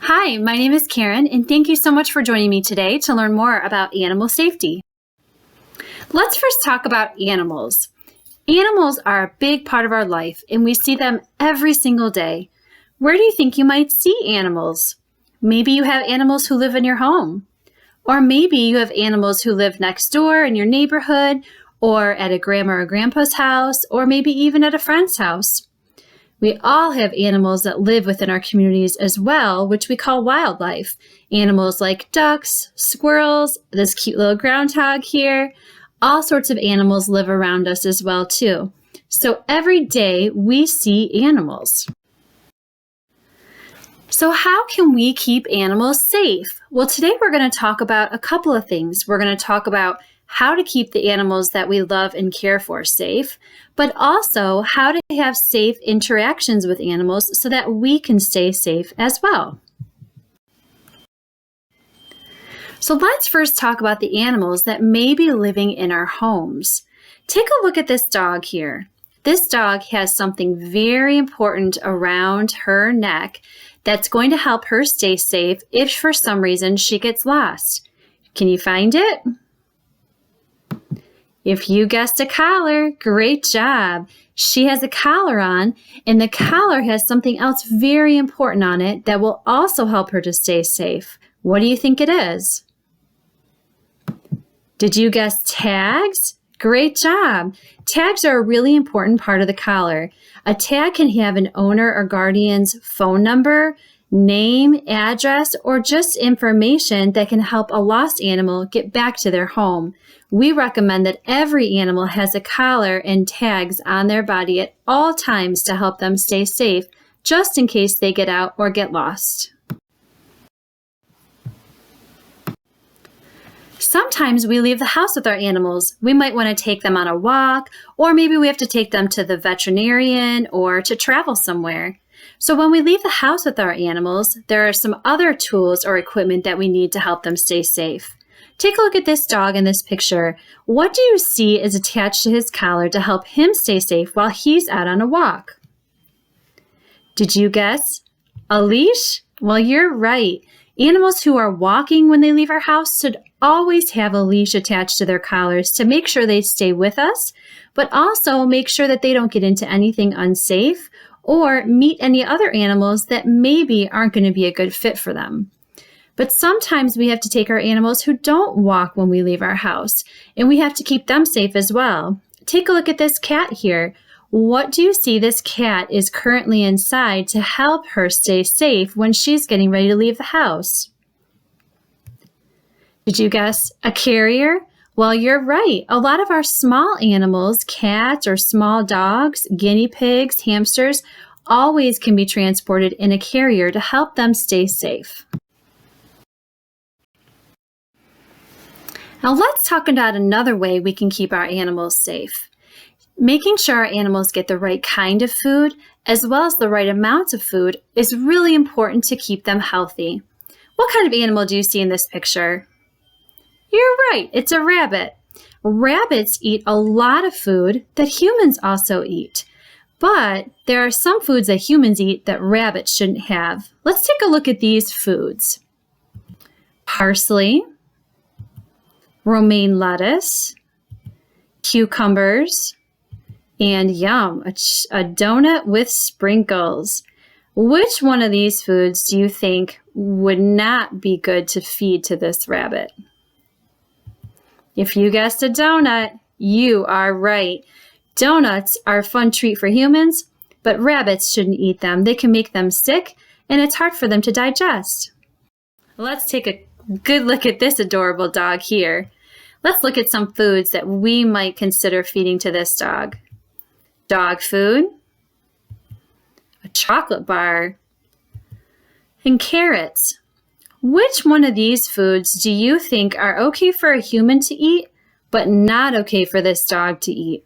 Hi, my name is Karen, and thank you so much for joining me today to learn more about animal safety. Let's first talk about animals. Animals are a big part of our life, and we see them every single day. Where do you think you might see animals? Maybe you have animals who live in your home. Or maybe you have animals who live next door in your neighborhood, or at a grandma or grandpa's house, or maybe even at a friend's house. We all have animals that live within our communities as well, which we call wildlife. Animals like ducks, squirrels, this cute little groundhog here. All sorts of animals live around us as well too. So every day we see animals. So how can we keep animals safe? Well, today we're going to talk about a couple of things. We're going to talk about how to keep the animals that we love and care for safe, but also how to have safe interactions with animals so that we can stay safe as well. So let's first talk about the animals that may be living in our homes. Take a look at this dog here. This dog has something very important around her neck that's going to help her stay safe if for some reason she gets lost. Can you find it? If you guessed a collar, great job. She has a collar on, and the collar has something else very important on it that will also help her to stay safe. What do you think it is? Did you guess tags? Great job. Tags are a really important part of the collar. A tag can have an owner or guardian's phone number, name, address, or just information that can help a lost animal get back to their home. We recommend that every animal has a collar and tags on their body at all times to help them stay safe, just in case they get out or get lost. Sometimes we leave the house with our animals. We might want to take them on a walk, or maybe we have to take them to the veterinarian or to travel somewhere. So when we leave the house with our animals, there are some other tools or equipment that we need to help them stay safe. Take a look at this dog in this picture. What do you see is attached to his collar to help him stay safe while he's out on a walk? Did you guess a leash? Well, you're right. Animals who are walking when they leave our house should always have a leash attached to their collars to make sure they stay with us, but also make sure that they don't get into anything unsafe or meet any other animals that maybe aren't going to be a good fit for them. But sometimes we have to take our animals who don't walk when we leave our house, and we have to keep them safe as well. Take a look at this cat here. What do you see this cat is currently inside to help her stay safe when she's getting ready to leave the house? Did you guess a carrier? Well, you're right. A lot of our small animals, cats or small dogs, guinea pigs, hamsters, always can be transported in a carrier to help them stay safe. Now let's talk about another way we can keep our animals safe. Making sure our animals get the right kind of food as well as the right amounts of food is really important to keep them healthy. What kind of animal do you see in this picture? You're right, it's a rabbit. Rabbits eat a lot of food that humans also eat, but there are some foods that humans eat that rabbits shouldn't have. Let's take a look at these foods. Parsley, romaine lettuce, cucumbers, and yum, a donut with sprinkles. Which one of these foods do you think would not be good to feed to this rabbit? If you guessed a donut, you are right. Donuts are a fun treat for humans, but rabbits shouldn't eat them. They can make them sick, and it's hard for them to digest. Let's take a good look at this adorable dog here. Let's look at some foods that we might consider feeding to this dog. Dog food, a chocolate bar, and carrots. Which one of these foods do you think are okay for a human to eat, but not okay for this dog to eat?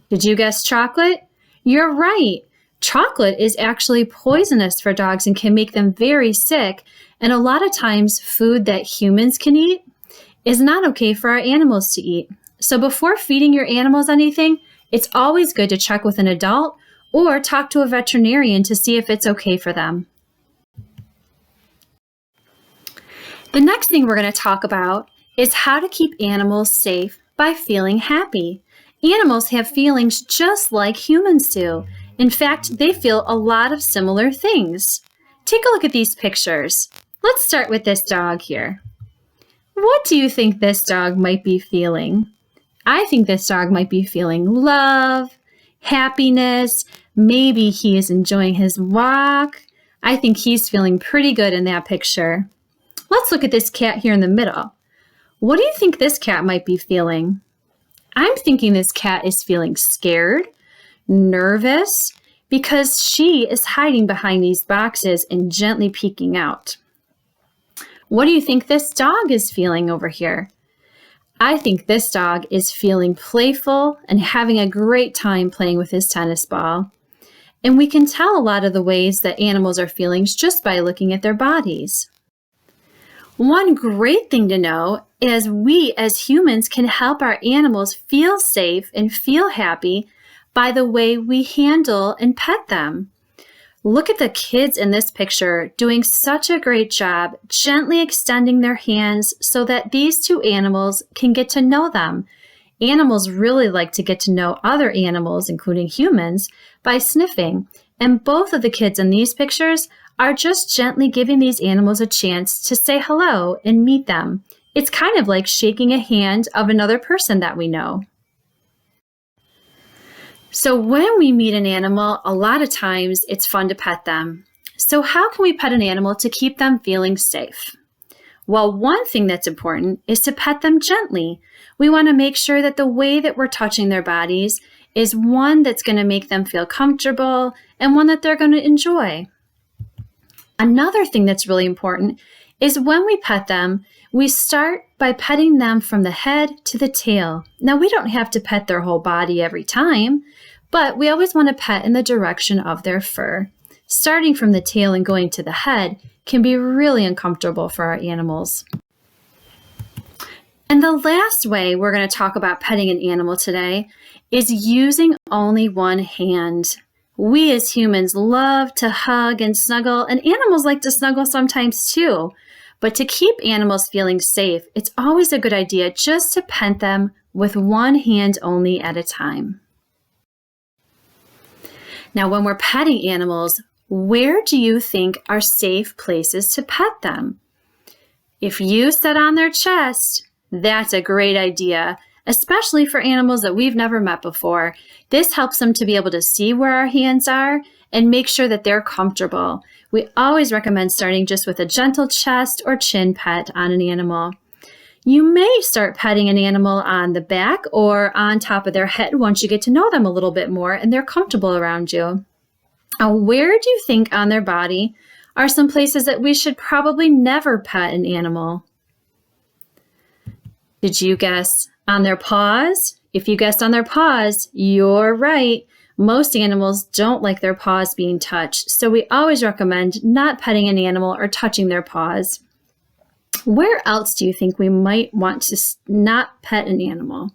Did you guess chocolate? You're right. Chocolate is actually poisonous for dogs and can make them very sick. And a lot of times food that humans can eat is not okay for our animals to eat. So before feeding your animals anything, it's always good to check with an adult or talk to a veterinarian to see if it's okay for them. The next thing we're going to talk about is how to keep animals safe by feeling happy. Animals have feelings just like humans do. In fact, they feel a lot of similar things. Take a look at these pictures. Let's start with this dog here. What do you think this dog might be feeling? I think this dog might be feeling love, happiness. Maybe he is enjoying his walk. I think he's feeling pretty good in that picture. Let's look at this cat here in the middle. What do you think this cat might be feeling? I'm thinking this cat is feeling scared, nervous, because she is hiding behind these boxes and gently peeking out. What do you think this dog is feeling over here? I think this dog is feeling playful and having a great time playing with his tennis ball. And we can tell a lot of the ways that animals are feeling just by looking at their bodies. One great thing to know is we as humans can help our animals feel safe and feel happy by the way we handle and pet them. Look at the kids in this picture doing such a great job gently extending their hands so that these two animals can get to know them. Animals really like to get to know other animals, including humans, by sniffing. And both of the kids in these pictures are just gently giving these animals a chance to say hello and meet them. It's kind of like shaking a hand of another person that we know. So when we meet an animal, a lot of times it's fun to pet them. So how can we pet an animal to keep them feeling safe? Well, one thing that's important is to pet them gently. We want to make sure that the way that we're touching their bodies is one that's going to make them feel comfortable and one that they're going to enjoy. Another thing that's really important is when we pet them, we start by petting them from the head to the tail. Now, we don't have to pet their whole body every time, but we always want to pet in the direction of their fur. Starting from the tail and going to the head can be really uncomfortable for our animals. And the last way we're going to talk about petting an animal today is using only one hand. We as humans love to hug and snuggle, and animals like to snuggle sometimes too. But to keep animals feeling safe, it's always a good idea just to pet them with one hand only at a time. Now, when we're petting animals, where do you think are safe places to pet them? If you sit on their chest, that's a great idea, especially for animals that we've never met before. This helps them to be able to see where our hands are and make sure that they're comfortable. We always recommend starting just with a gentle chest or chin pet on an animal. You may start petting an animal on the back or on top of their head once you get to know them a little bit more and they're comfortable around you. Now, where do you think on their body are some places that we should probably never pet an animal? Did you guess on their paws? If you guessed on their paws, you're right. Most animals don't like their paws being touched, so we always recommend not petting an animal or touching their paws. Where else do you think we might want to not pet an animal?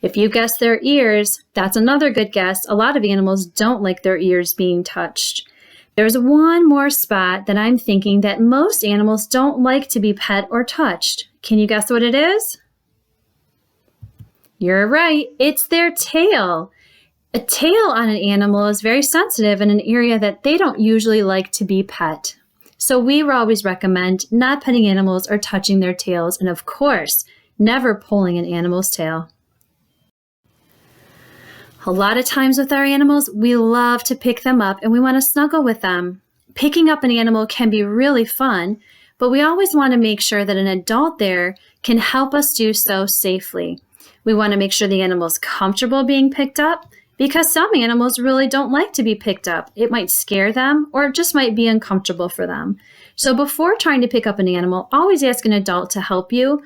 If you guessed their ears, that's another good guess. A lot of animals don't like their ears being touched. There's one more spot that I'm thinking that most animals don't like to be pet or touched. Can you guess what it is? You're right, it's their tail. A tail on an animal is very sensitive in an area that they don't usually like to be pet. So we always recommend not petting animals or touching their tails, and of course, never pulling an animal's tail. A lot of times with our animals, we love to pick them up and we want to snuggle with them. Picking up an animal can be really fun, but we always want to make sure that an adult there can help us do so safely. We want to make sure the animal's comfortable being picked up, because some animals really don't like to be picked up. It might scare them or it just might be uncomfortable for them. So before trying to pick up an animal, always ask an adult to help you,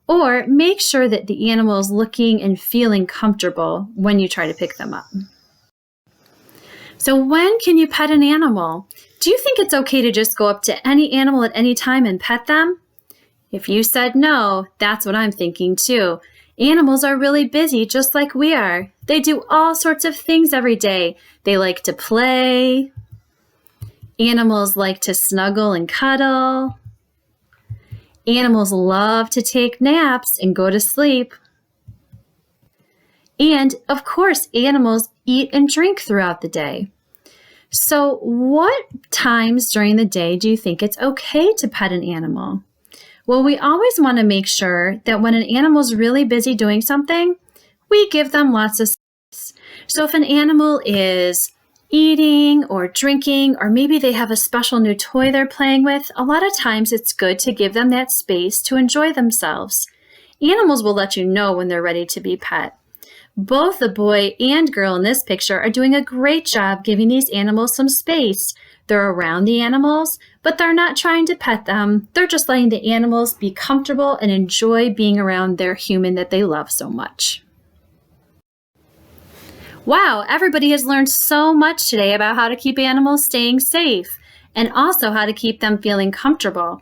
or make sure that the animal is looking and feeling comfortable when you try to pick them up. So when can you pet an animal? Do you think it's okay to just go up to any animal at any time and pet them? If you said no, that's what I'm thinking too. Animals are really busy just like we are. They do all sorts of things every day. They like to play. Animals like to snuggle and cuddle. Animals love to take naps and go to sleep. And of course, animals eat and drink throughout the day. So what times during the day do you think it's okay to pet an animal? Well, we always want to make sure that when an animal's really busy doing something, we give them lots of space. So if an animal is eating or drinking, or maybe they have a special new toy they're playing with, a lot of times it's good to give them that space to enjoy themselves. Animals will let you know when they're ready to be pet. Both the boy and girl in this picture are doing a great job giving these animals some space. They're around the animals, but they're not trying to pet them. They're just letting the animals be comfortable and enjoy being around their human that they love so much. Wow, everybody has learned so much today about how to keep animals staying safe and also how to keep them feeling comfortable.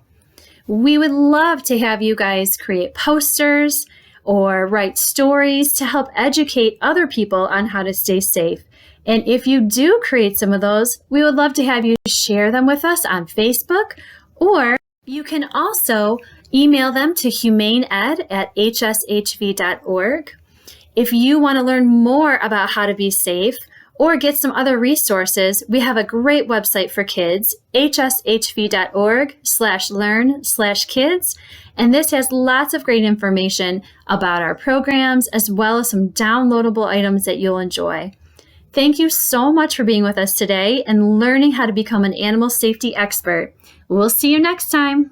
We would love to have you guys create posters or write stories to help educate other people on how to stay safe. And if you do create some of those, we would love to have you share them with us on Facebook, or you can also email them to humaneed@hshv.org. If you want to learn more about how to be safe or get some other resources, we have a great website for kids, hshv.org/learn/kids. And this has lots of great information about our programs, as well as some downloadable items that you'll enjoy. Thank you so much for being with us today and learning how to become an animal safety expert. We'll see you next time.